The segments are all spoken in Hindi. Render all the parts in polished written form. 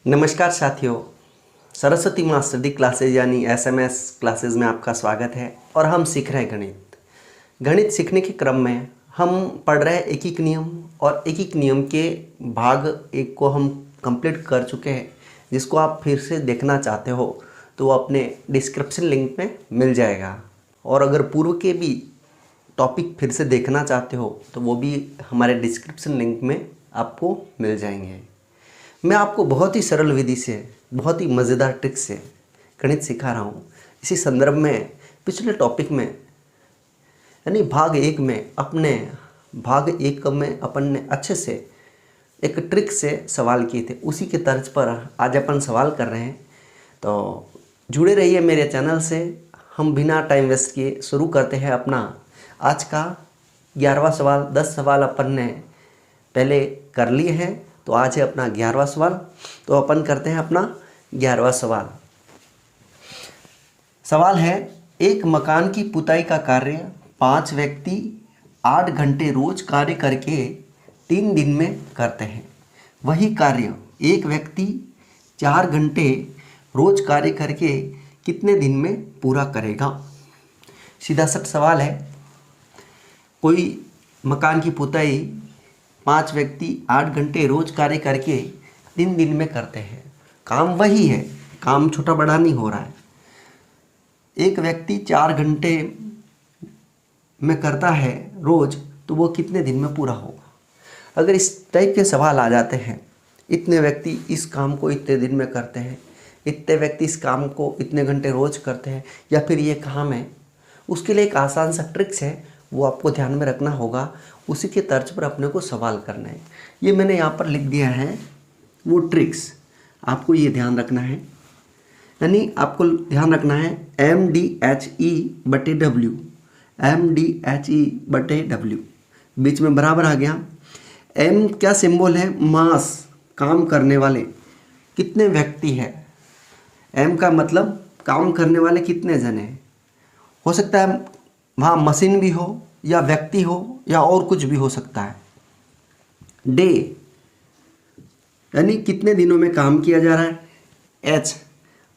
नमस्कार साथियों, सरस्वती मास्टर डी क्लासेज यानी एसएमएस क्लासेज में आपका स्वागत है। और हम सीख रहे हैं गणित सीखने के क्रम में हम पढ़ रहे हैं एक एक नियम, और एक एक नियम के भाग एक को हम कंप्लीट कर चुके हैं। जिसको आप फिर से देखना चाहते हो तो वो अपने डिस्क्रिप्शन लिंक में मिल जाएगा। और अगर पूर्व के भी टॉपिक फिर से देखना चाहते हो तो वो भी हमारे डिस्क्रिप्शन लिंक में आपको मिल जाएंगे। मैं आपको बहुत ही सरल विधि से, बहुत ही मज़ेदार ट्रिक से गणित सिखा रहा हूँ। इसी संदर्भ में पिछले टॉपिक में यानी भाग एक में अपन ने अच्छे से एक ट्रिक से सवाल किए थे। उसी के तर्ज पर आज अपन सवाल कर रहे हैं। तो जुड़े रहिए मेरे चैनल से। हम बिना टाइम वेस्ट किए शुरू करते हैं अपना आज का 11वां सवाल। 10 सवाल अपन ने पहले कर लिए हैं, तो आज है अपना 11वां सवाल। तो अपन करते हैं अपना 11वां सवाल। सवाल है, एक मकान की पुताई का कार्य 5 व्यक्ति 8 घंटे रोज कार्य करके 3 दिन में करते हैं। वही कार्य एक व्यक्ति 4 घंटे रोज कार्य करके कितने दिन में पूरा करेगा। सीधा सा सवाल है, कोई मकान की पुताई 5 व्यक्ति 8 घंटे रोज कार्य करके 3 दिन में करते हैं। काम वही है, काम छोटा बड़ा नहीं हो रहा है। एक व्यक्ति 4 घंटे में करता है रोज, तो वो कितने दिन में पूरा होगा। अगर इस टाइप के सवाल आ जाते हैं, इतने व्यक्ति इस काम को इतने दिन में करते हैं, इतने व्यक्ति इस काम को इतने घंटे रोज करते हैं, या फिर ये काम है, उसके लिए एक आसान सा ट्रिक्स है, वो आपको ध्यान में रखना होगा। उसी के तर्ज पर अपने को सवाल करना है। ये मैंने यहाँ पर लिख दिया है वो ट्रिक्स, आपको ये ध्यान रखना है। यानी आपको ध्यान रखना है MDHE/W, MDHE/W बीच में बराबर आ गया। M क्या सिंबल है? मास, काम करने वाले कितने व्यक्ति है। M का मतलब काम करने वाले कितने जने हैं। हो सकता है वहाँ मशीन भी हो, या व्यक्ति हो, या और कुछ भी हो सकता है। डे यानी कितने दिनों में काम किया जा रहा है। H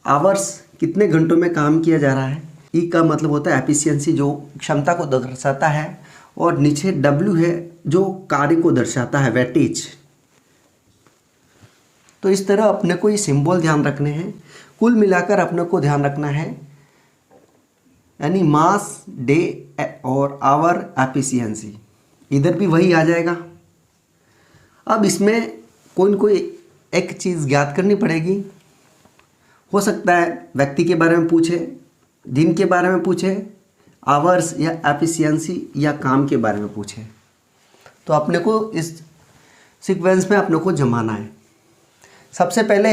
आवर्स, कितने घंटों में काम किया जा रहा है। E का मतलब होता है एफिशिएंसी, जो क्षमता को दर्शाता है। और नीचे W है जो कार्य को दर्शाता है, वेटेज। तो इस तरह अपने को ये सिंबल ध्यान रखने हैं। कुल मिलाकर अपने को ध्यान रखना है, यानी मास, डे और आवर, एफिशिएंसी, इधर भी वही आ जाएगा। अब इसमें कोई न कोई एक चीज़ ज्ञात करनी पड़ेगी। हो सकता है व्यक्ति के बारे में पूछे, दिन के बारे में पूछे, आवर्स या एफिशिएंसी या काम के बारे में पूछे। तो अपने को इस सीक्वेंस में अपने को जमाना है। सबसे पहले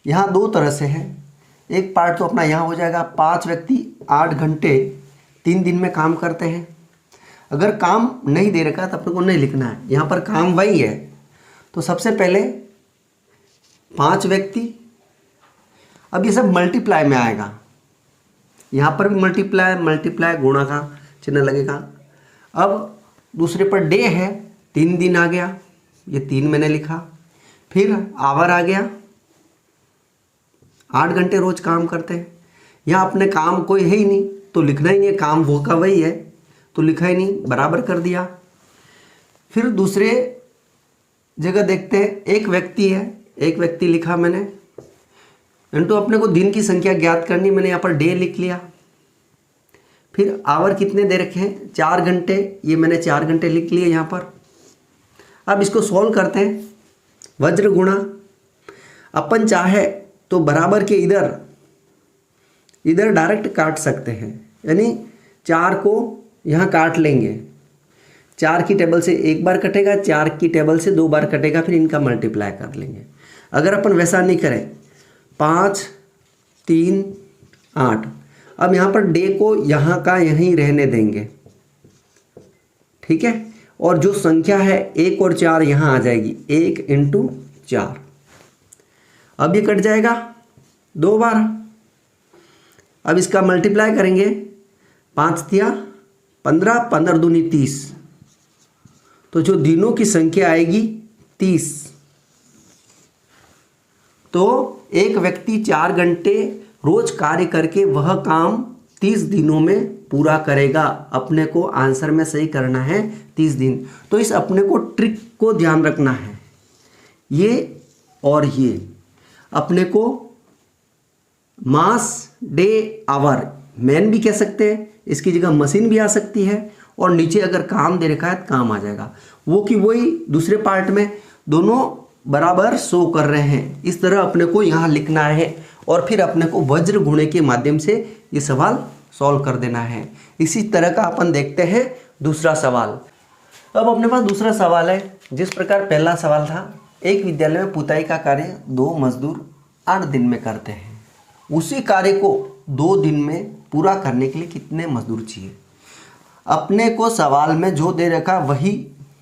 यहाँ 2 तरह से है। एक पार्ट तो अपना यहाँ हो जाएगा, 5 व्यक्ति 8 घंटे 3 दिन में काम करते हैं। अगर काम नहीं दे रखा तो अपने को नहीं लिखना है, यहाँ पर काम वही है। तो सबसे पहले 5 व्यक्ति, अब ये सब मल्टीप्लाई में आएगा। यहाँ पर भी मल्टीप्लाई गुणा का चिन्ह लगेगा। अब दूसरे पर डे है, 3 दिन आ गया, ये 3 मैंने लिखा। फिर आवर आ गया, 8 घंटे रोज काम करते हैं। यहाँ अपने काम कोई है ही नहीं तो लिखना ही नहीं है, काम वो का वही है तो लिखा ही नहीं, बराबर कर दिया। फिर दूसरे जगह देखते हैं, एक व्यक्ति है, एक व्यक्ति लिखा मैंने, इंटू अपने को दिन की संख्या ज्ञात करनी, मैंने यहाँ पर डे लिख लिया। फिर आवर कितने दे रखे हैं, 4 घंटे, ये मैंने 4 घंटे लिख लिए यहाँ पर। अब इसको सॉल्व करते हैं, वज्र गुणा। अपन चाहे तो बराबर के इधर डायरेक्ट काट सकते हैं, यानी 4 को यहाँ काट लेंगे। 4 की टेबल से एक बार कटेगा, 4 की टेबल से 2 बार कटेगा, फिर इनका मल्टीप्लाई कर लेंगे। अगर अपन वैसा नहीं करें, 5 3 8, अब यहाँ पर डे को यहाँ का यहीं रहने देंगे, ठीक है। और जो संख्या है 1 और 4 यहाँ आ जाएगी, 1 × 4। अब ये कट जाएगा 2 बार। अब इसका मल्टीप्लाई करेंगे, 5 तिया 15, 15 दूनी 30, तो जो दिनों की संख्या आएगी 30। तो एक व्यक्ति 4 घंटे रोज कार्य करके वह काम 30 दिनों में पूरा करेगा। अपने को आंसर में सही करना है 30 दिन। तो इस अपने को ट्रिक को ध्यान रखना है। ये और ये अपने को मास डे आवर मैन भी कह सकते हैं, इसकी जगह मशीन भी आ सकती है, और नीचे अगर काम दे रखा है तो काम आ जाएगा। वो कि वही दूसरे पार्ट में दोनों बराबर शो कर रहे हैं। इस तरह अपने को यहाँ लिखना है और फिर अपने को वज्र गुणे के माध्यम से ये सवाल सॉल्व कर देना है। इसी तरह का अपन देखते हैं दूसरा सवाल। अब अपने पास दूसरा सवाल है। जिस प्रकार पहला सवाल था, एक विद्यालय में पुताई का कार्य 2 मजदूर 8 दिन में करते हैं। उसी कार्य को 2 दिन में पूरा करने के लिए कितने मजदूर चाहिए। अपने को सवाल में जो दे रखा वही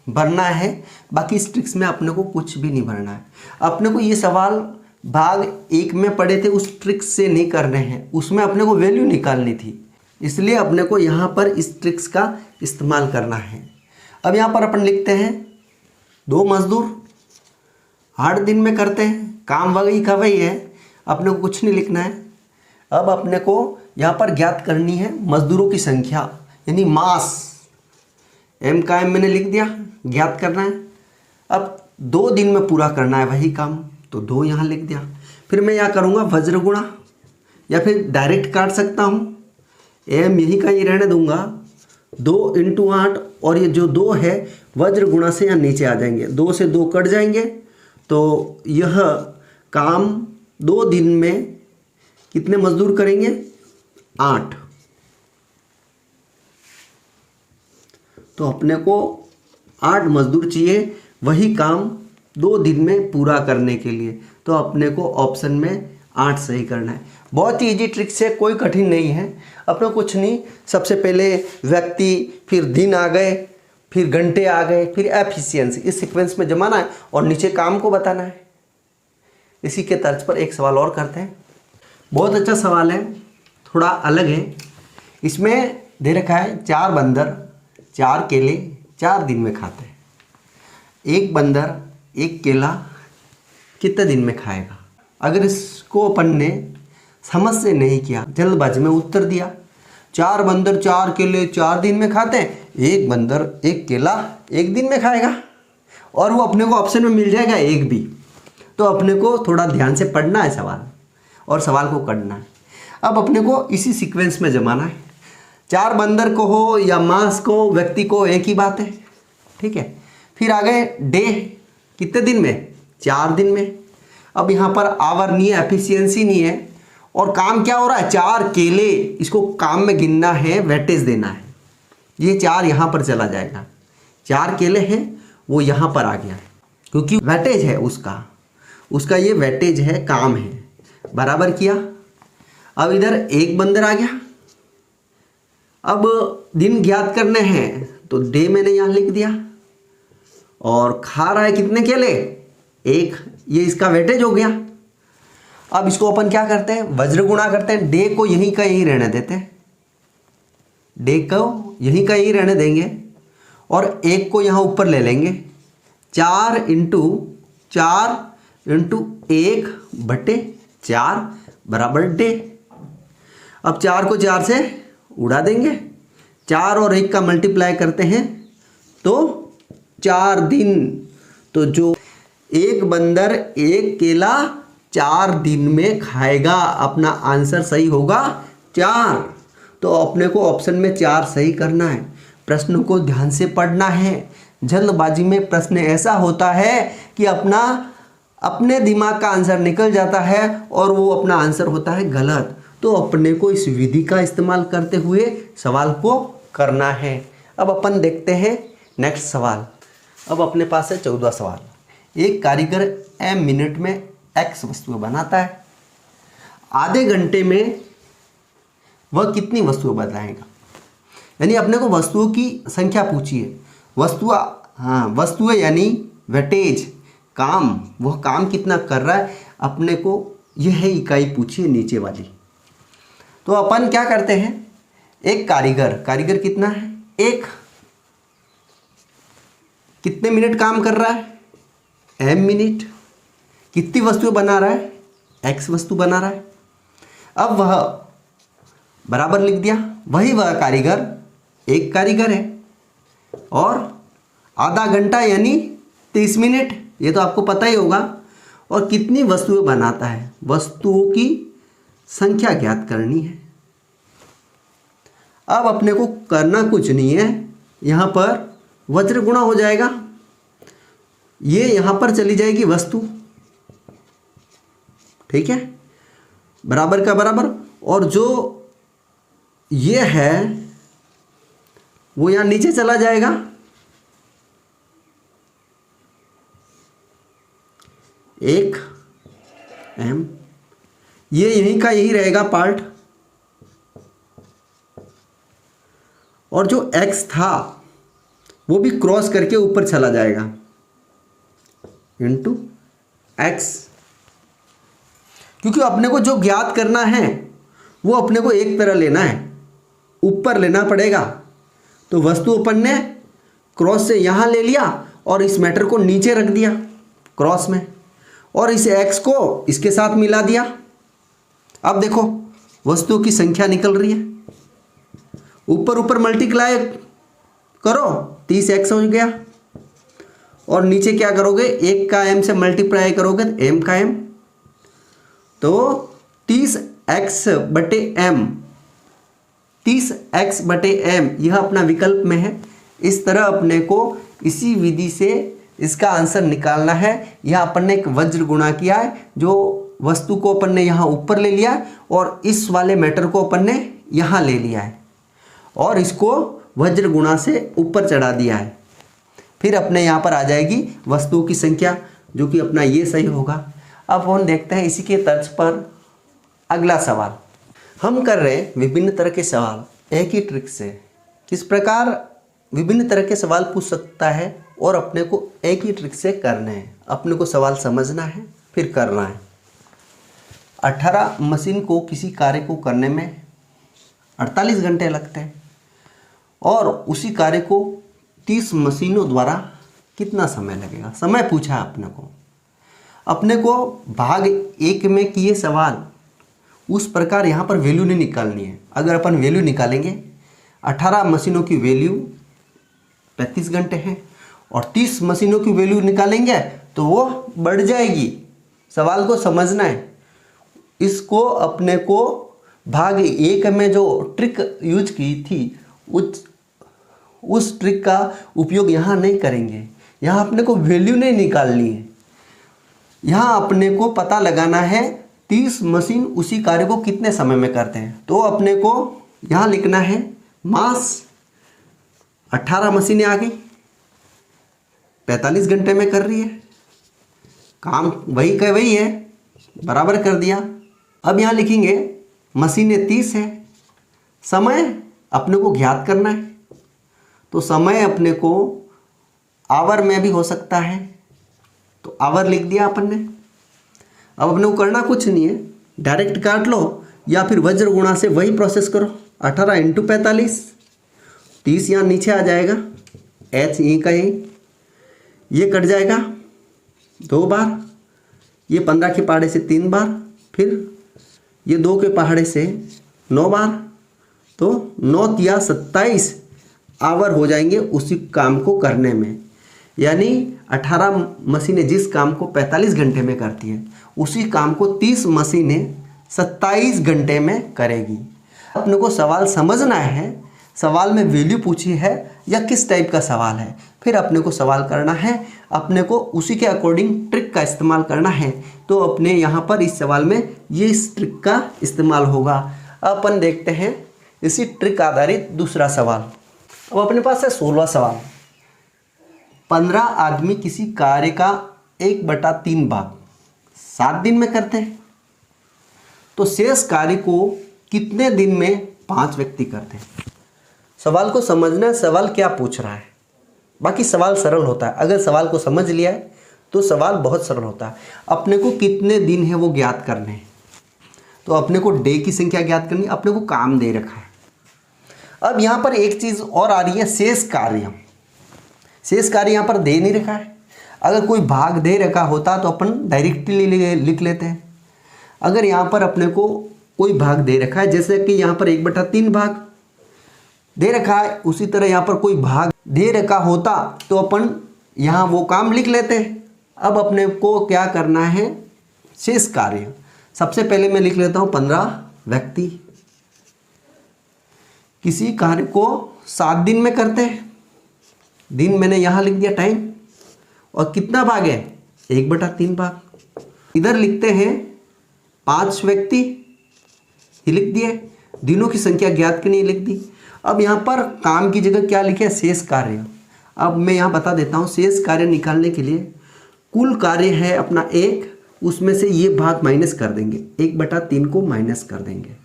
भरना है, बाकी इस ट्रिक्स में अपने को कुछ भी नहीं भरना है। अपने को ये सवाल भाग 1 में पढ़े थे, उस ट्रिक्स से नहीं करने हैं, उसमें अपने को वैल्यू निकालनी थी, इसलिए अपने को यहाँ पर इस ट्रिक्स का इस्तेमाल करना है। अब यहाँ पर अपन लिखते हैं 2 मजदूर 8 दिन में करते हैं, काम वही का वही है, अपने को कुछ नहीं लिखना है। अब अपने को यहाँ पर ज्ञात करनी है मजदूरों की संख्या, यानी मास। एम का एम मैंने लिख दिया, ज्ञात करना है। अब 2 दिन में पूरा करना है वही काम, तो 2 यहाँ लिख दिया। फिर मैं यहाँ करूँगा वज्र गुणा, या फिर डायरेक्ट काट सकता हूँ, एम यही का ही रहने दूंगा। 2 × 8, और ये जो 2 है वज्र गुणा से यहाँ नीचे आ जाएंगे, 2 से 2 कट जाएंगे, तो यह काम 2 दिन में कितने मजदूर करेंगे 8। तो अपने को 8 मजदूर चाहिए वही काम 2 दिन में पूरा करने के लिए। तो अपने को ऑप्शन में 8 सही करना है। बहुत ही इजी ट्रिक्स है, कोई कठिन नहीं है। अपने कुछ नहीं, सबसे पहले व्यक्ति, फिर दिन आ गए, फिर घंटे आ गए, फिर एफिशिएंसी, इस सीक्वेंस में जमाना है और नीचे काम को बताना है। इसी के तर्ज पर एक सवाल और करते हैं। बहुत अच्छा सवाल है, थोड़ा अलग है। इसमें दे रखा है 4 बंदर 4 केले 4 दिन में खाते हैं। एक बंदर 1 केला कितने दिन में खाएगा। अगर इसको अपन ने समझ से नहीं किया, जल्दबाजी में उत्तर दिया, 4 बंदर 4 केले 4 दिन में खाते हैं, एक बंदर 1 केला 1 दिन में खाएगा, और वो अपने को ऑप्शन में मिल जाएगा 1 भी। तो अपने को थोड़ा ध्यान से पढ़ना है सवाल और सवाल को करना है। अब अपने को इसी सीक्वेंस में जमाना है। 4 बंदर को हो या मास को, व्यक्ति को, एक ही बात है, ठीक है। फिर आ गए डे, कितने दिन में 4 दिन में। अब यहाँ पर आवर नहीं है, एफिशिएंसी नहीं है, और काम क्या हो रहा है 4 केले, इसको काम में गिनना है, वेटेज देना है। ये 4 यहाँ पर चला जाएगा, 4 केले हैं वो यहाँ पर आ गया, क्योंकि वेटेज है उसका ये वेटेज है, काम है, बराबर किया। अब इधर 1 बंदर आ गया। अब दिन ज्ञात करने हैं, तो डे मैंने यहाँ लिख दिया, और खा रहा है कितने केले 1, ये इसका वेटेज हो गया। अब इसको अपन क्या करते हैं, वज्र गुणा करते हैं। डे को यहीं का यहीं रहने देते हैं, डे को यहीं का यहीं रहने देंगे, और 1 को यहाँ ऊपर ले लेंगे। 4 × 4 × 1/4 बराबर डे। अब 4 को 4 से उड़ा देंगे, 4 और 1 का मल्टीप्लाई करते हैं तो 4 दिन। तो जो एक बंदर 1 केला 4 दिन में खाएगा, अपना आंसर सही होगा 4। तो अपने को ऑप्शन में 4 सही करना है। प्रश्न को ध्यान से पढ़ना है। जल्दबाजी में प्रश्न ऐसा होता है कि अपने दिमाग का आंसर निकल जाता है और वो अपना आंसर होता है गलत। तो अपने को इस विधि का इस्तेमाल करते हुए सवाल को करना है। अब अपन देखते हैं नेक्स्ट सवाल। अब अपने पास है 14वां सवाल। एक कारीगर m मिनट में x वस्तुएं बनाता है, आधे घंटे में वह कितनी वस्तुएं बनाएगा। यानी अपने को वस्तुओं की संख्या पूछी है। वस्तुएं यानी वेटेज, काम, वह काम कितना कर रहा है, अपने को यह इकाई पूछी है नीचे वाली। तो अपन क्या करते हैं, एक कारीगर कितना है, 1, कितने मिनट काम कर रहा है, m मिनट, कितनी वस्तुएं बना रहा है, x वस्तु बना रहा है। अब वह बराबर लिख दिया, वह कारीगर एक कारीगर है और आधा घंटा यानी 30 मिनट, ये तो आपको पता ही होगा। और कितनी वस्तुएं बनाता है, वस्तुओं की संख्या ज्ञात करनी है। अब अपने को करना कुछ नहीं है, यहाँ पर वज्र गुणा हो जाएगा, ये यहाँ पर चली जाएगी वस्तु, ठीक है, बराबर का बराबर। और जो ये है वो यहाँ नीचे चला जाएगा, एक m, ये यहीं का यही रहेगा पार्ट। और जो x था वो भी क्रॉस करके ऊपर चला जाएगा इंटू x, क्योंकि अपने को जो ज्ञात करना है वो अपने को एक तरह लेना है, ऊपर लेना पड़ेगा। तो वस्तु अपन ने क्रॉस से यहाँ ले लिया और इस मैटर को नीचे रख दिया क्रॉस में, और इस x को इसके साथ मिला दिया। अब देखो वस्तुओं की संख्या निकल रही है, ऊपर ऊपर मल्टीप्लाई करो 30x हो गया, और नीचे क्या करोगे, 1 का m से मल्टीप्लाई करोगे तो m का m, तो 30x बटे m, 30x बटे m यह अपना विकल्प में है। इस तरह अपने को इसी विधि से इसका आंसर निकालना है। यह अपन ने एक वज्र गुणा किया है, जो वस्तु को अपन ने यहाँ ऊपर ले लिया और इस वाले मैटर को अपन ने यहाँ ले लिया है और इसको वज्र गुणा से ऊपर चढ़ा दिया है। फिर अपने यहाँ पर आ जाएगी वस्तुओं की संख्या, जो कि अपना ये सही होगा। अब हम देखते हैं इसी के तर्ज पर अगला सवाल। हम कर रहे हैं विभिन्न तरह के सवाल एक ही ट्रिक से। किस प्रकार विभिन्न तरह के सवाल पूछ सकता है और अपने को एक ही ट्रिक से करने हैं। अपने को सवाल समझना है फिर करना है। 18 मशीन को किसी कार्य को करने में 48 घंटे लगते हैं और उसी कार्य को 30 मशीनों द्वारा कितना समय लगेगा, समय पूछा है अपने को। अपने को भाग 1 में किए सवाल उस प्रकार यहाँ पर वैल्यू नहीं निकालनी है। अगर अपन वैल्यू निकालेंगे 18 मशीनों की वैल्यू 35 घंटे है और 30 मशीनों की वैल्यू निकालेंगे तो वो बढ़ जाएगी। सवाल को समझना है। इसको अपने को भाग 1 में जो ट्रिक यूज की थी उस ट्रिक का उपयोग यहाँ नहीं करेंगे। यहाँ अपने को वैल्यू नहीं निकालनी है, यहाँ अपने को पता लगाना है 30 मशीन उसी कार्य को कितने समय में करते हैं। तो अपने को यहाँ लिखना है मास 18 मशीनें आ गई, 45 घंटे में कर रही है, काम वही का वही है, बराबर कर दिया। अब यहाँ लिखेंगे मशीनें 30 है, समय अपने को ज्ञात करना है। तो समय अपने को आवर में भी हो सकता है, तो आवर लिख दिया अपन ने। अब अपने को करना कुछ नहीं है, डायरेक्ट काट लो या फिर वज्र गुणा से वही प्रोसेस करो। 18 इंटू 45, 30 यहाँ नीचे आ जाएगा, h यहीं का यहीं, ये कट जाएगा 2 बार, ये 15 के पहाड़े से 3 बार, फिर ये 2 के पहाड़े से 9 बार, तो 9 या 27 आवर हो जाएंगे उसी काम को करने में। यानी 18 मशीनें जिस काम को 45 घंटे में करती है उसी काम को 30 मशीनें 27 घंटे में करेगी। अपने को सवाल समझना है, सवाल में वैल्यू पूछी है या किस टाइप का सवाल है, फिर अपने को सवाल करना है, अपने को उसी के अकॉर्डिंग ट्रिक का इस्तेमाल करना है। तो अपने यहाँ पर इस सवाल में ये इस ट्रिक का इस्तेमाल होगा। अपन देखते हैं इसी ट्रिक आधारित दूसरा सवाल। अब अपने पास है 16वां सवाल। 15 आदमी किसी कार्य का 1/3 भाग 7 दिन में करते हैं, तो शेष कार्य को कितने दिन में 5 व्यक्ति करते हैं। सवाल को समझना है, सवाल क्या पूछ रहा है। बाकी सवाल सरल होता है, अगर सवाल को समझ लिया है तो सवाल बहुत सरल होता है। अपने को कितने दिन है वो ज्ञात करने हैं, तो अपने को डे की संख्या ज्ञात करनी है, अपने को काम दे रखा है। अब यहाँ पर एक चीज़ और आ रही है, शेष कार्य। शेष कार्य यहाँ पर दे नहीं रखा है। अगर कोई भाग दे रखा होता तो अपन डायरेक्टली लिख लेते हैं। अगर यहाँ पर अपने को कोई भाग दे रखा है, जैसे कि यहाँ पर 1/3 भाग दे रखा है, उसी तरह यहाँ पर कोई भाग दे रखा होता तो अपन यहाँ वो काम लिख लेते हैं। अब अपने को क्या करना है, शेष कार्य। सबसे पहले मैं लिख लेता हूँ 15 व्यक्ति किसी कार्य को 7 दिन में करते हैं। दिन मैंने यहाँ लिख दिया टाइम, और कितना भाग है, 1/3 भाग। इधर लिखते हैं 5 व्यक्ति, ये लिख दिए। दिनों की संख्या ज्ञात करनी, लिख दी। अब यहाँ पर काम की जगह क्या लिखे, शेष कार्य। अब मैं यहाँ बता देता हूँ, शेष कार्य निकालने के लिए कुल कार्य है अपना 1, उसमें से ये भाग माइनस कर देंगे, 1/3 को माइनस कर देंगे,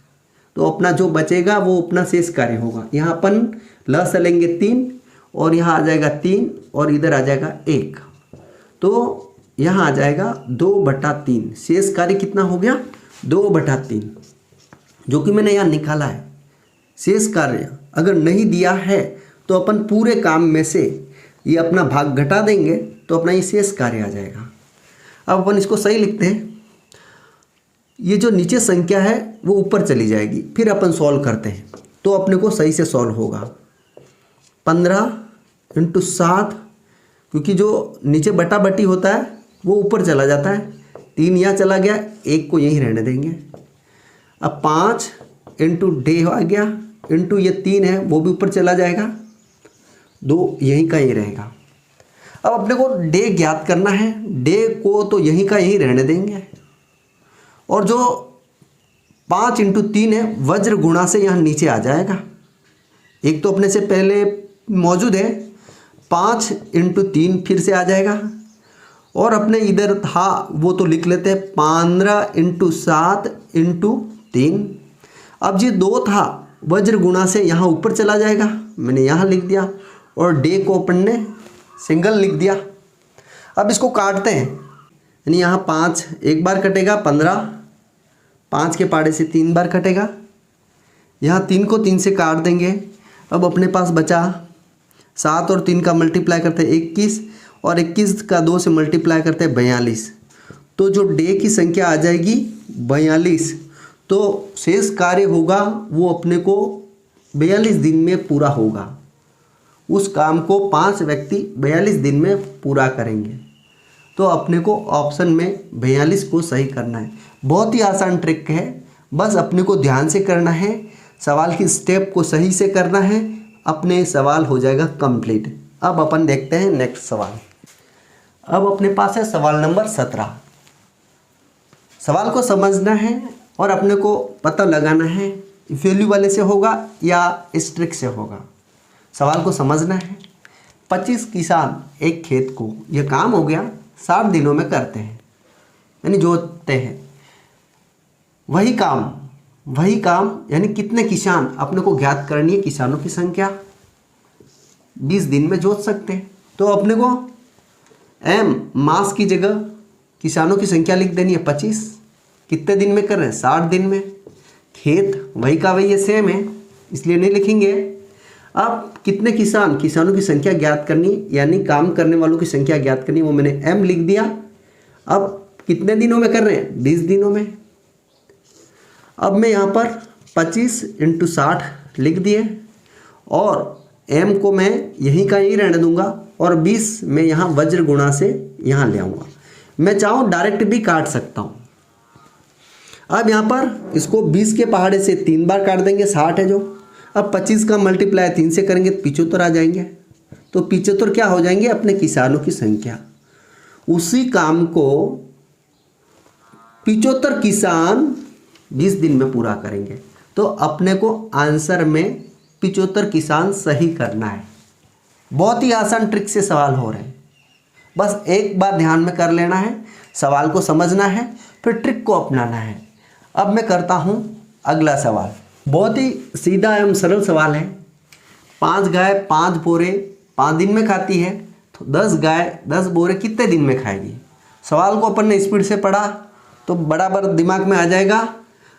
तो अपना जो बचेगा वो अपना शेष कार्य होगा। यहाँ अपन लस लेंगे 3, और यहाँ आ जाएगा 3, और इधर आ जाएगा 1, तो यहाँ आ जाएगा 2/3। शेष कार्य कितना हो गया, 2/3, जो कि मैंने यहाँ निकाला है। शेष कार्य अगर नहीं दिया है तो अपन पूरे काम में से ये अपना भाग घटा देंगे, तो अपना ये शेष कार्य आ जाएगा। अब अपन इसको सही लिखते हैं। ये जो नीचे संख्या है वो ऊपर चली जाएगी, फिर अपन सॉल्व करते हैं तो अपने को सही से सॉल्व होगा। 15 × 7, क्योंकि जो नीचे बटा बटी होता है वो ऊपर चला जाता है, 3 यहाँ चला गया, 1 को यहीं रहने देंगे। अब 5 × डे आ गया, इंटू ये 3 है वो भी ऊपर चला जाएगा, 2 यहीं का ही रहेगा। अब अपने को डे ज्ञात करना है, डे को तो यहीं का यहीं रहने देंगे, और जो 5 × 3 है वज्र गुणा से यहाँ नीचे आ जाएगा। एक तो अपने से पहले मौजूद है, 5 × 3 फिर से आ जाएगा, और अपने इधर था वो तो लिख लेते हैं 15 × 7 × 3। अब ये 2 था वज्र गुणा से यहाँ ऊपर चला जाएगा, मैंने यहाँ लिख दिया, और डे को अपन ने सिंगल लिख दिया। अब इसको काटते हैं, यानी यहाँ 5 एक बार कटेगा, 15 5 के पाड़े से 3 बार कटेगा, यहाँ 3 को 3 से काट देंगे। अब अपने पास बचा 7 और 3 का मल्टीप्लाई करते हैं 21, और 21 का 2 से मल्टीप्लाई करते हैं 42, तो जो डे की संख्या आ जाएगी 42। तो शेष कार्य होगा वो अपने को 42 दिन में पूरा होगा। उस काम को 5 व्यक्ति 42 दिन में पूरा करेंगे, तो अपने को ऑप्शन में 42 को सही करना है। बहुत ही आसान ट्रिक है, बस अपने को ध्यान से करना है, सवाल की स्टेप को सही से करना है, अपने सवाल हो जाएगा कंप्लीट। अब अपन देखते हैं नेक्स्ट सवाल। अब अपने पास है सवाल नंबर 17। सवाल को समझना है और अपने को पता लगाना है वैल्यू वाले से होगा या इस ट्रिक से होगा। सवाल को समझना है। 25 किसान एक खेत को, यह काम हो गया 60 दिनों में करते हैं, यानी जोतते हैं। वही काम यानी कितने किसान अपने को ज्ञात करनी है, किसानों की संख्या 20 दिन में जोत सकते हैं। तो अपने को एम मास की जगह किसानों की संख्या लिख देनी है 25। कितने दिन में कर रहे हैं, 60 दिन में। खेत वही का वही है, सेम है, इसलिए नहीं लिखेंगे। अब कितने किसानों की संख्या ज्ञात करनी, यानी काम करने वालों की संख्या ज्ञात करनी, वो मैंने एम लिख दिया। अब कितने दिनों में कर रहे हैं, 20 दिनों में। अब मैं यहाँ पर 25 × 60 लिख दिए, और एम को मैं यहीं का यहीं रहने दूंगा, और 20 मैं यहाँ वज्र गुणा से यहाँ ले आऊँगा। मैं चाहूँ डायरेक्ट भी काट सकता हूँ। अब यहाँ पर इसको 20 के पहाड़े से 3 बार काट देंगे, 60 है जो। अब 25 का मल्टीप्लाई 3 से करेंगे तो 75 आ जाएंगे। तो 75 क्या हो जाएंगे, अपने किसानों की संख्या। उसी काम को 75 किसान 20 दिन में पूरा करेंगे। तो अपने को आंसर में 75 किसान सही करना है। बहुत ही आसान ट्रिक से सवाल हो रहे हैं, बस एक बार ध्यान में कर लेना है, सवाल को समझना है, फिर ट्रिक को अपनाना है। अब मैं करता हूँ अगला सवाल। बहुत ही सीधा एवं सरल सवाल है। 5 गाय 5 बोरे 5 दिन में खाती है, तो 10 गाय 10 बोरे कितने दिन में खाएगी। सवाल को अपन ने स्पीड से पढ़ा तो बराबर दिमाग में आ जाएगा।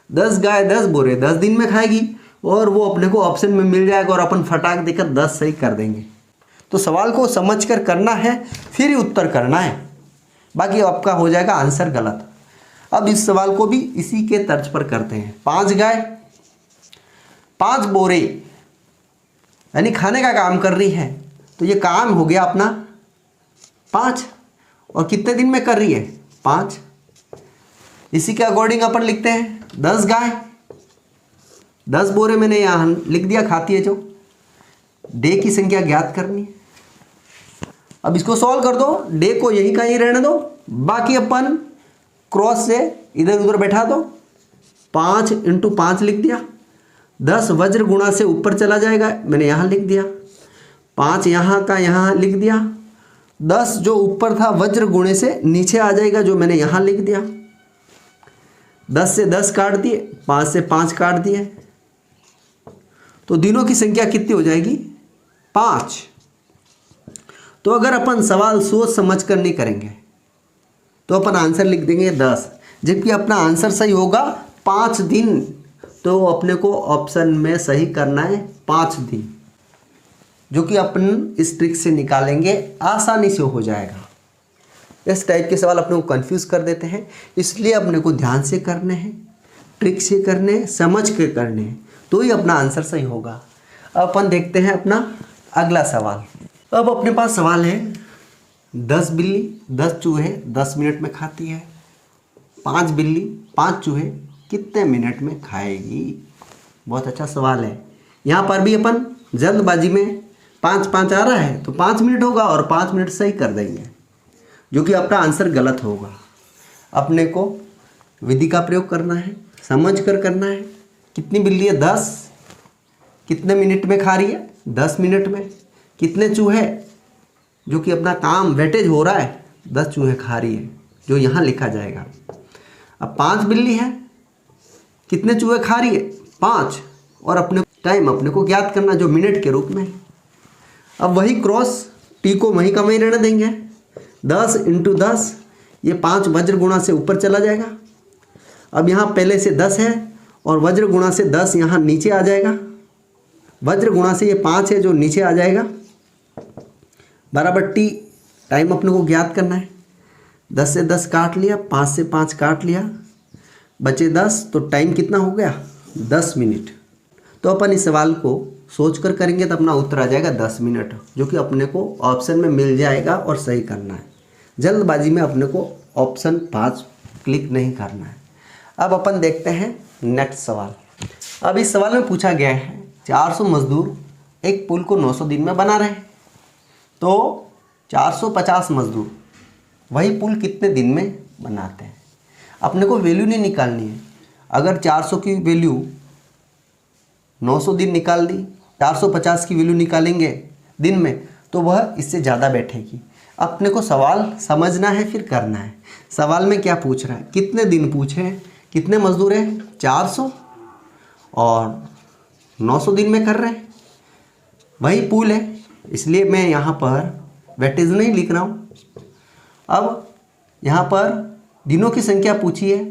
10 गाय 10 बोरे 10 दिन में खाएगी, और वो अपने को ऑप्शन में मिल जाएगा, और अपन फटाक देकर 10 सही कर देंगे। तो सवाल को समझकर करना है, फिर ही उत्तर करना है, बाकी आपका हो जाएगा आंसर गलत। अब इस सवाल को भी इसी के तर्ज पर करते हैं। 5 गाय 5 बोरे यानी खाने का काम कर रही है, तो ये काम हो गया अपना 5, और कितने दिन में कर रही है 5। इसी के अकॉर्डिंग अपन लिखते हैं 10 गाय 10 बोरे मैंने यहाँ लिख दिया, खाती है जो। डे की संख्या ज्ञात करनी है। अब इसको सॉल्व कर दो, डे को यहीं का यहीं रहने दो, बाकी अपन क्रॉस से इधर उधर बैठा दो। 5 × 5 लिख दिया, 10 वज्र गुणा से ऊपर चला जाएगा, मैंने यहाँ लिख दिया। 5 यहाँ का यहाँ लिख दिया, 10 जो ऊपर था वज्र गुणे से नीचे आ जाएगा, जो मैंने यहाँ लिख दिया। 10 से 10 काट दिए, 5 से 5 काट दिए, तो दिनों की संख्या कितनी हो जाएगी 5। तो अगर अपन सवाल सोच समझ कर नहीं करेंगे तो अपन आंसर लिख देंगे 10, जबकि अपना आंसर सही होगा 5 दिन। तो अपने को ऑप्शन में सही करना है 5 दिन, जो कि अपन इस ट्रिक से निकालेंगे, आसानी से हो जाएगा। इस टाइप के सवाल अपने को कंफ्यूज कर देते हैं, इसलिए अपने को ध्यान से करने हैं, ट्रिक से करने हैं, समझ के करने हैं, तो ही अपना आंसर सही होगा। अब अपन देखते हैं अपना अगला सवाल। अब अपने पास सवाल है 10 बिल्ली 10 चूहे 10 मिनट में खाती है, 5 बिल्ली 5 चूहे कितने मिनट में खाएगी। बहुत अच्छा सवाल है। यहाँ पर भी अपन जल्दबाजी में 5 आ रहा है तो 5 मिनट होगा और 5 मिनट सही कर देंगे, जो कि अपना आंसर गलत होगा। अपने को विधि का प्रयोग करना है, समझ कर करना है। कितनी बिल्ली है 10, कितने मिनट में खा रही है 10 मिनट में। कितने चूहे, जो कि अपना काम वेटेज हो रहा है 10 चूहे खा रही है, जो यहाँ लिखा जाएगा। अब 5 बिल्ली है, कितने चूहे खा रही है 5, और अपने टाइम अपने को ज्ञात करना, जो मिनट के रूप में। अब वही क्रॉस टी को वहीं का वहीं रहने देंगे। 10 × 10 ये 5 वज्र गुणा से ऊपर चला जाएगा। अब यहाँ पहले से 10 है और वज्र गुणा से 10 यहाँ नीचे आ जाएगा। वज्र गुणा से ये 5 है जो नीचे आ जाएगा, बराबर टी। टाइम अपने को ज्ञात करना है। 10 से 10 काट लिया, 5 से 5 काट लिया, बचे 10, तो टाइम कितना हो गया 10 मिनट। तो अपन इस सवाल को सोच कर करेंगे तो अपना उत्तर आ जाएगा 10 मिनट, जो कि अपने को ऑप्शन में मिल जाएगा और सही करना है। जल्दबाजी में अपने को ऑप्शन 5 क्लिक नहीं करना है। अब अपन देखते हैं नेक्स्ट सवाल। अब इस सवाल में पूछा गया है 400 मजदूर एक पुल को 900 दिन में बना रहे हैं, तो 450 मजदूर वही पुल कितने दिन में बनाते हैं। अपने को वैल्यू नहीं निकालनी है। अगर 400 की वैल्यू 900 दिन निकाल दी, 450 की वैल्यू निकालेंगे दिन में, तो वह इससे ज़्यादा बैठेगी। अपने को सवाल समझना है फिर करना है। सवाल में क्या पूछ रहा है, कितने दिन पूछे हैं, कितने मजदूर हैं 400, और 900 दिन में कर रहे हैं। वही पुल है, इसलिए मैं यहाँ पर वेटेज नहीं लिख रहा हूँ। अब यहाँ पर दिनों की संख्या पूछी है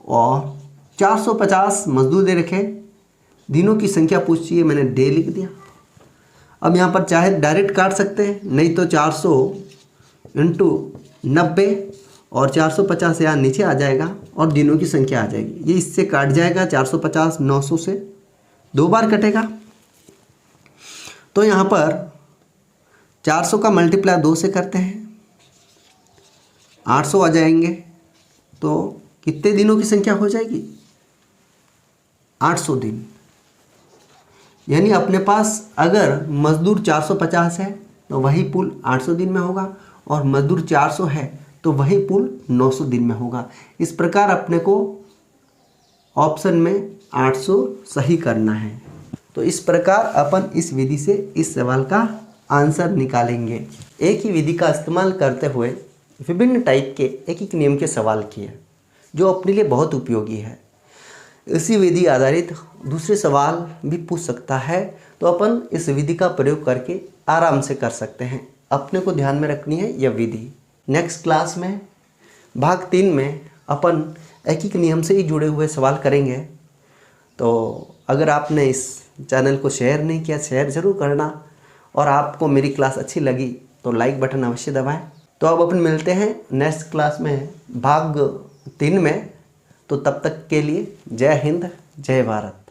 और 450 मजदूर दे रखे, दिनों की संख्या पूछी है, मैंने डे लिख दिया। अब यहाँ पर चाहे डायरेक्ट काट सकते हैं, नहीं तो 400 × 90 और 450 यहाँ नीचे आ जाएगा और दिनों की संख्या आ जाएगी। ये इससे काट जाएगा, 450 900 से 2 बार कटेगा। तो यहाँ पर 400 का मल्टीप्लाई 2 से करते हैं, 800 आ जाएंगे। तो कितने दिनों की संख्या हो जाएगी 800 दिन। यानी अपने पास अगर मजदूर 450 है तो वही पुल 800 दिन में होगा, और मजदूर 400 है तो वही पुल 900 दिन में होगा। इस प्रकार अपने को ऑप्शन में 800 सही करना है। तो इस प्रकार अपन इस विधि से इस सवाल का आंसर निकालेंगे। एक ही विधि का इस्तेमाल करते हुए विभिन्न टाइप के एक एक नियम के सवाल किए, जो अपने लिए बहुत उपयोगी है। इसी विधि आधारित दूसरे सवाल भी पूछ सकता है, तो अपन इस विधि का प्रयोग करके आराम से कर सकते हैं। अपने को ध्यान में रखनी है यह विधि। नेक्स्ट क्लास में भाग 3 में अपन एक एक नियम से ही जुड़े हुए सवाल करेंगे। तो अगर आपने इस चैनल को शेयर नहीं किया, शेयर ज़रूर करना, और आपको मेरी क्लास अच्छी लगी तो लाइक बटन अवश्य दबाएं। तो अब अपन मिलते हैं नेक्स्ट क्लास में भाग 3 में तो तब तक के लिए जय हिंद, जय भारत।